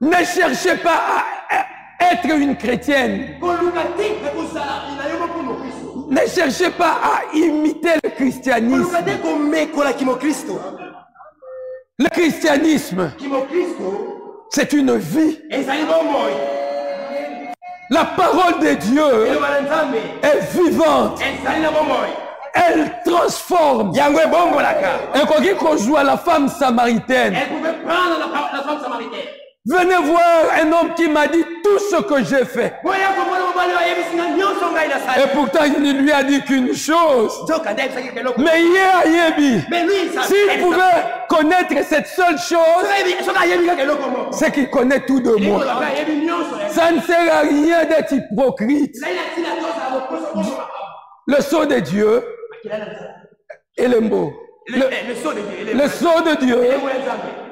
Ne cherchez pas à être une chrétienne. Ne cherchez pas à imiter le christianisme. Le christianisme, c'est une vie. La parole de Dieu est vivante. Elle transforme. Et quand il joue à la femme samaritaine, elle pouvait prendre la femme samaritaine. Venez voir un homme qui m'a dit tout ce que j'ai fait. Et pourtant, il ne lui a dit qu'une chose. Mais s'il pouvait connaître cette seule chose, c'est qu'il connaît tout de moi. Ça ne sert à rien d'être hypocrite. Le sceau de Dieu et le mot. Le sceau de Dieu,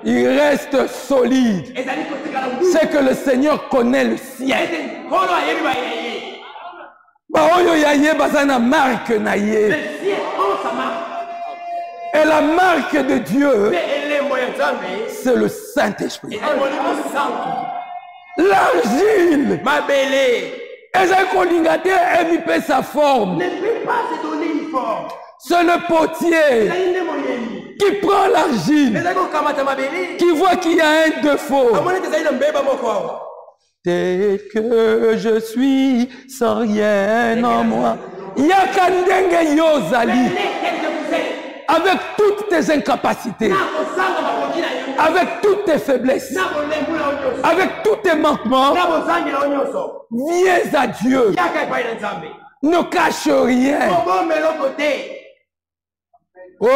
il reste solide. C'est que le Seigneur connaît le ciel. Et la marque de Dieu, c'est le Saint-Esprit. L'argile, sa forme. Ne peut pas se donner une forme. C'est le potier qui prend l'argile, qui voit qu'il y a un défaut. Tel que je suis, sans rien en moi. Yakandenge Yozali. Avec toutes tes incapacités, avec toutes tes faiblesses, avec tous tes manquements, viens à Dieu. Ne cache rien. Oh,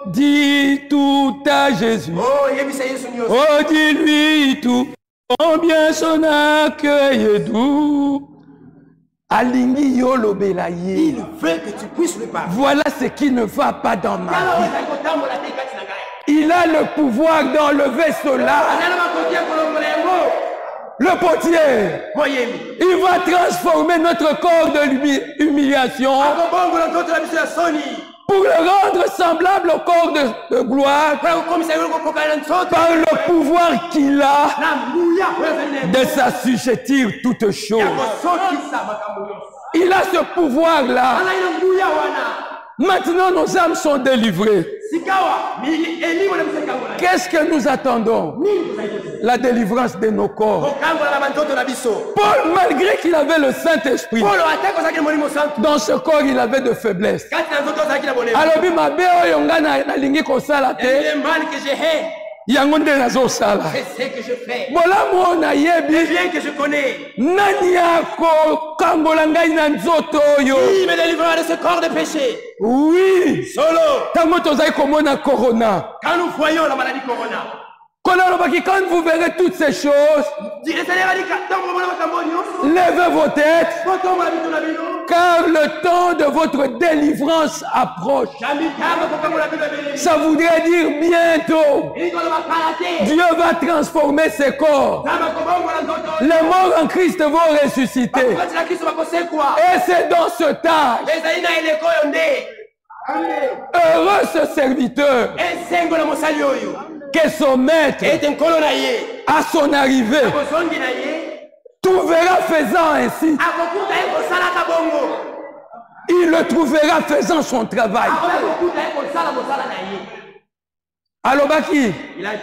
dis tout à Jésus. Oh, dis-lui tout. Combien son accueil est doux. Il veut que tu puisses lui parler. Voilà ce qui ne va pas dans ma vie. Il a le pouvoir d'enlever cela. Le potier, il va transformer notre corps de humiliation pour le rendre semblable au corps de gloire par le pouvoir qu'il a de s'assujettir toutes choses. Il a ce pouvoir-là. Maintenant, nos âmes sont délivrées. Qu'est-ce que nous attendons? La délivrance de nos corps. Paul, malgré qu'il avait le Saint-Esprit, dans ce corps, il avait de faiblesse. Alors, c'est ce que je fais. Les biens que je connais. Qui me délivrera de ce corps de péché. Oui. Solo. Quand nous voyons la maladie corona. Quand vous verrez toutes ces choses, levez vos têtes, car le temps de votre délivrance approche. Ça voudrait dire bientôt, Dieu va transformer ses corps. Les morts en Christ vont ressusciter. Et c'est dans ce temps, heureux ce serviteur, que son maître, à son arrivée, trouvera faisant ainsi. Il le trouvera faisant son travail. Alors, Baki, il a dit,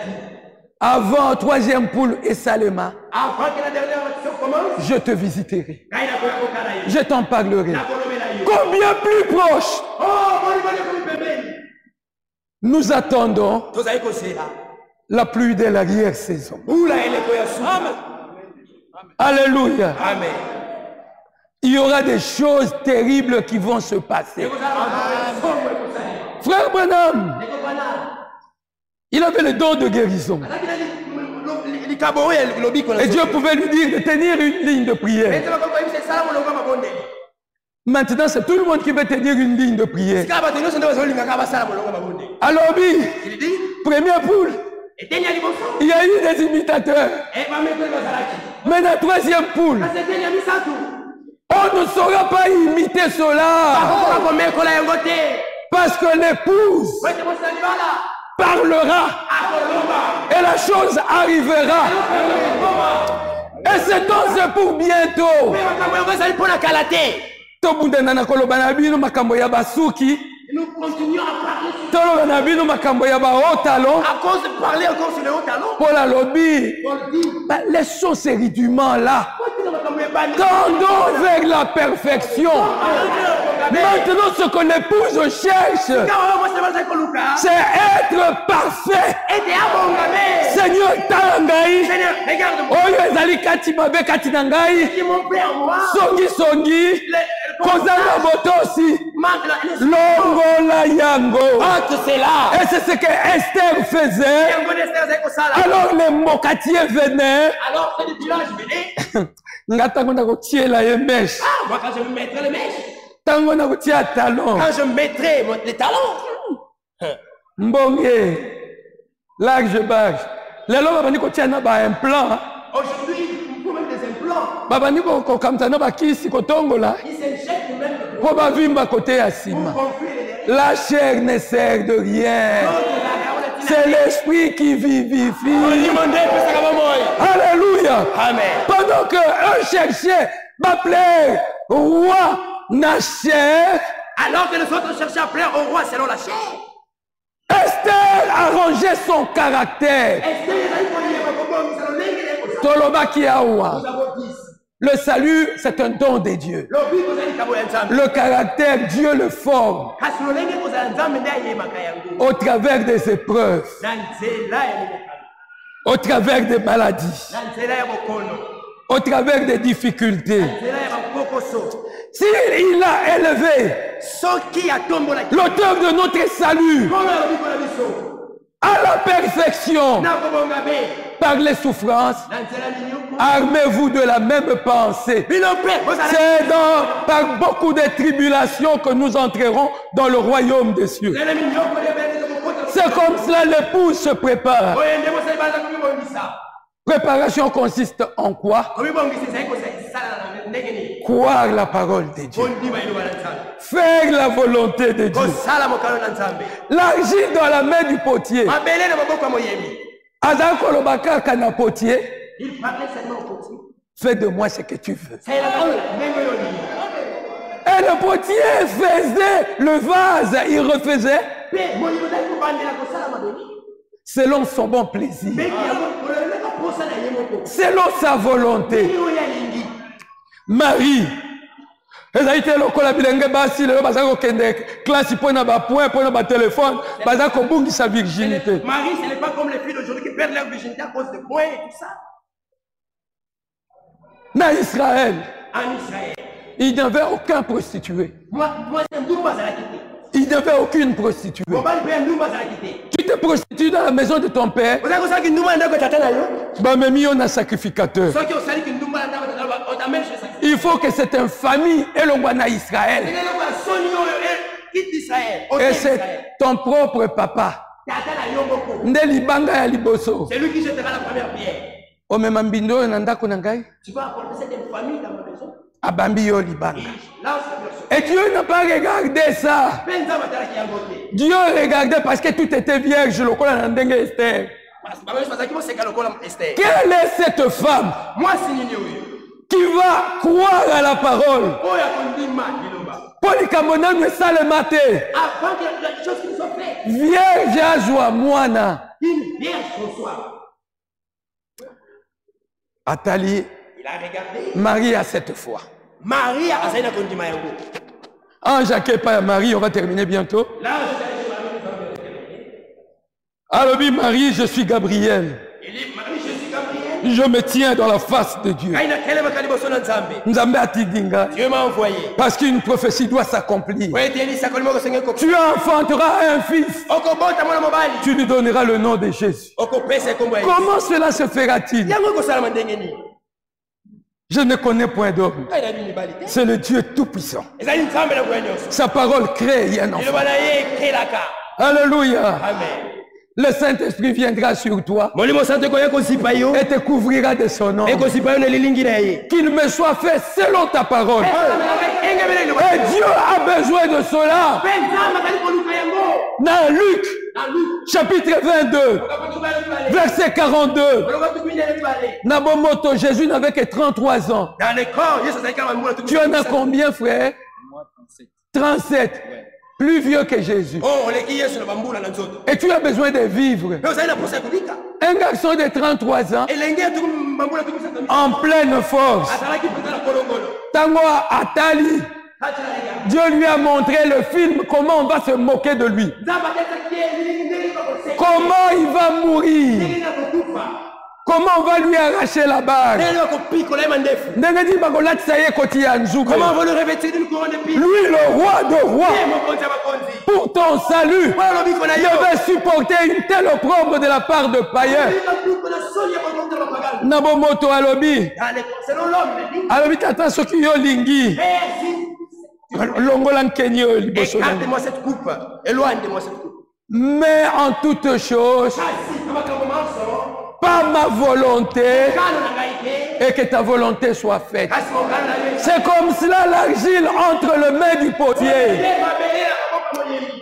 avant troisième poule et Salema, je te visiterai. Je t'en parlerai. Combien plus proche? Nous attendons la pluie de l'arrière-saison. Alléluia. Amen. Il y aura des choses terribles qui vont se passer. Frère Branham, il avait le don de guérison. Et Dieu pouvait lui dire de tenir une ligne de prière. Maintenant, c'est tout le monde qui veut tenir une ligne de prière. Alors, première poule, il y a eu des imitateurs. Mais la troisième poule, on ne saura pas imiter cela. Parce que l'épouse parlera et la chose arrivera. Et c'est donc pour bientôt. Nous continuons à parler. À cause de parler encore sur les hauts talons. Pour la lobby. Laissons ces rudiments là. Tendons vers la perfection. Maintenant, ce que l'épouse cherche, c'est être parfait. Seigneur, Talangaï. Oyo ezali kati mabe kati nangai. Songi songi. Kozanga botosi. Longola yango. Et c'est ce que Esther faisait. Alors les mokatiers venaient. Alors c'est du village venaient. Ngatango na kotiela ye mèche. Ah, moi quand je mettrai les mèches. Tango na kotia talon. Quand je mettrai les talons. Mbonge. Large barge. Lelo babani kotia na ba implant. Aujourd'hui, il faut même des implants. Babani ko kamtana ba kisi kotongola. Il s'injecte même. Pour ba vimba côté ya sima. La chair ne sert de rien. C'est l'esprit qui vivifie. Alléluia. Amen. Pendant que eux cherchaient à plaire au roi Nacher, alors que les autres cherchaient à plaire au roi selon la chair, Esther a rangé son caractère. Le salut, c'est un don de Dieu. Le caractère, Dieu le forme au travers des épreuves, au travers des maladies, au travers des difficultés. S'il a élevé l'auteur de notre salut à la perfection par les souffrances, armez-vous de la même pensée. C'est par beaucoup de tribulations que nous entrerons dans le royaume des cieux. C'est comme cela l'épouse se prépare. Préparation consiste en quoi? Croire la parole de Dieu. Faire la volonté de Dieu. L'argile dans la main du potier. Il parlait seulement au potier. Fais de moi ce que tu veux. Et le potier faisait le vase, il refaisait selon son bon plaisir, selon sa volonté. Marie, elle a été lokola bilenge basi le bazako kende classe pour na ba point pour na ba téléphone bazako bungi sa virginité. Marie, ce n'est pas comme les filles d'aujourd'hui qui perdent leur virginité à cause de points et tout ça. Na Israël, en Israël, il n'y avait aucun prostitué. Il n'y avait aucune prostituée. Tu te prostitues dans la maison de ton père. Bamemi on a sacrificateur. Il faut que cette famille et le wana Israël. Et c'est ton propre papa. C'est lui qui jettera la première pierre. Tu vas apporter cette famille dans ma maison. Et Dieu n'a pas regardé ça. Dieu regardait parce que tout était vierge. Quelle est cette femme qui va croire à la parole. Pour les Camerounais, mais ça le maté. Avant que la chose qui soit faite. Vierge à joie, moana. Une vierge reçoit. Atali. Il a regardé. Marie à cette fois. Marie a essayé de continuer. Ange à pas Marie, on va terminer bientôt. Alors, Marie, je suis Gabriel. Il dit, Marie, je suis Gabriel. Je me tiens dans la face de Dieu. Dieu m'a envoyé. Parce qu'une prophétie doit s'accomplir. Tu enfanteras un fils. Tu lui donneras le nom de Jésus. Comment cela se fera-t-il? Je ne connais point d'homme. C'est le Dieu Tout-Puissant. Sa parole crée un enfant. Alléluia. Amen. Le Saint-Esprit viendra sur toi et te couvrira de son nom. Qu'il me soit fait selon ta parole. Et Dieu a besoin de cela. Dans Luc, chapitre 22, verset 42. Nabomoto, Jésus n'avait que 33 ans. Tu en as combien, frère? 37. Plus vieux que Jésus. Et tu as besoin de vivre. Un garçon de 33 ans, en pleine force. Tango Atali, Dieu lui a montré le film, comment on va se moquer de lui. Comment il va mourir. Comment on va lui arracher la barre? Comment on va le revêtir d'une couronne d'épines? Lui, le roi de rois, pour ton salut, devait supporter une telle opprobre de la part de païens. Nabomoto alobi. Alobi tata soki yo lingi. Longolan kenyo liboso. Écarte-moi cette coupe. Éloigne-moi cette coupe. Mais en toute chose, pas ma volonté, et que ta volonté soit faite. C'est comme cela l'argile entre les mains du potier.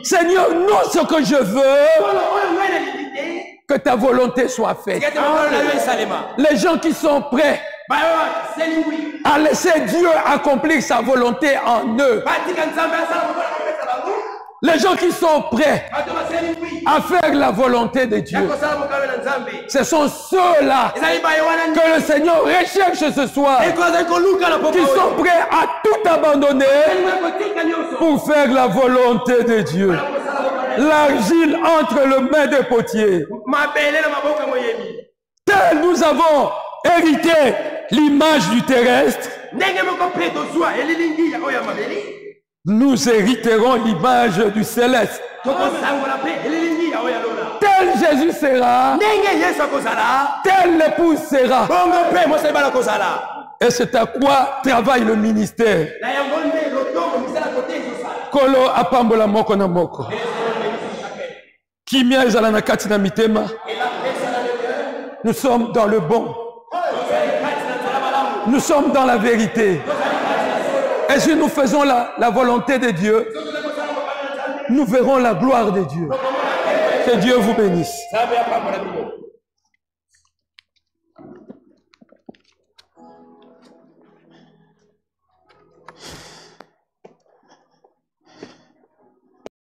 Seigneur, non ce que je veux, que ta volonté soit faite. Les gens qui sont prêts à laisser Dieu accomplir sa volonté en eux. Les gens qui sont prêts à faire la volonté de Dieu, ce sont ceux-là que le Seigneur recherche ce soir, qui sont prêts à tout abandonner pour faire la volonté de Dieu. L'argile entre les mains des potiers. Tel nous avons hérité l'image du terrestre, nous hériterons l'image du céleste. Tel Jésus sera, tel l'épouse sera. Et c'est à quoi travaille le ministère. Kolo apambola moko na moko. Kimia ezala na kati na mitema. Nous sommes dans le bon. Nous sommes dans la vérité. Et si nous faisons la volonté de Dieu, nous verrons la gloire de Dieu. Que Dieu vous bénisse.